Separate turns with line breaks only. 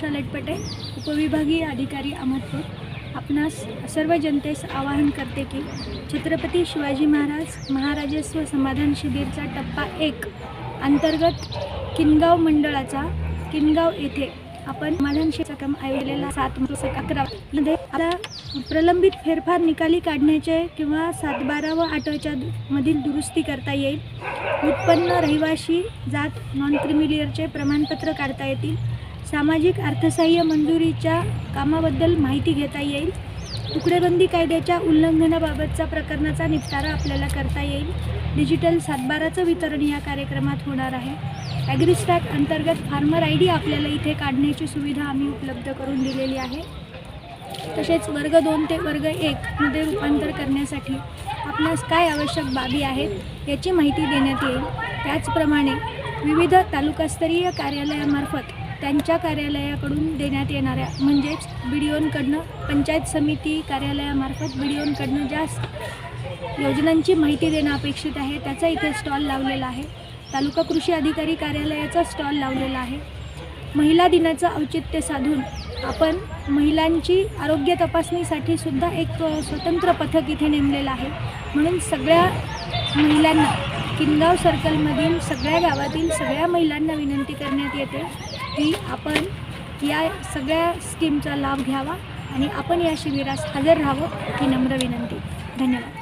उषा लटपटे, उपविभागीय अधिकारी अहमदपूर. आपणास सर्व जनतेस आवाहन करते की छत्रपती शिवाजी महाराज महाराजस्व समाधान शिबिरचा टप्पा 1 अंतर्गत किनगाव मंडळाचा किनगाव येथे आपण समाधान शिबिराचा क्रम आयोजलेला 7-11 मध्ये आता प्रलंबित फेरफार निकाली काढण्याचे किंवा 7-12 व 8च्या मधील दुरुस्ती करता येईल. उत्पन्न, रहिवाशी, जात, नॉन क्रिमिलियरचे प्रमाणपत्र काढता येतील. सामाजिक अर्थसहाय्य मंजुरीच्या कामाबद्दल माहिती घेता येईल. तुकडेबंदी कायद्याच्या उल्लंघनाबाबतचा प्रकरणाचा निपटारा आपल्याला करता येईल. डिजिटल 7-12चं वितरण या कार्यक्रमात होणार आहे. ॲग्रिस्टॅक अंतर्गत फार्मर ID आपल्याला इथे काढण्याची सुविधा आम्ही उपलब्ध करून दिलेली आहे. तसेच वर्ग 2 ते वर्ग 1 मध्ये रूपांतर करण्यासाठी आपणास काय आवश्यक बाबी आहेत याची माहिती देण्यात येईल. त्याचप्रमाणे विविध तालुकास्तरीय कार्यालयामार्फत त्यांच्या कार्यालयाकडून देण्यात येणाऱ्या म्हणजेच BDOंकडनं पंचायत समिती कार्यालयामार्फत BDOंकडनं ज्या योजनांची माहिती देणं अपेक्षित आहे त्याचा इथे स्टॉल लावलेला आहे. तालुका कृषी अधिकारी कार्यालयाचा स्टॉल लावलेला आहे. महिला दिनाचं औचित्य साधून आपण महिलांची आरोग्य तपासणीसाठी सुद्धा एक स्वतंत्र पथक इथे नेमलेलं आहे. म्हणून सगळ्या महिलांना किनगाव सर्कलमधील सगळ्या गावातील सगळ्या महिलांना विनंती करण्यात येते की आपण या सगळ्या स्कीमचा लाभ घ्यावा आणि आपण या शिबिरास हजर राहावं ही नम्र विनंती. धन्यवाद.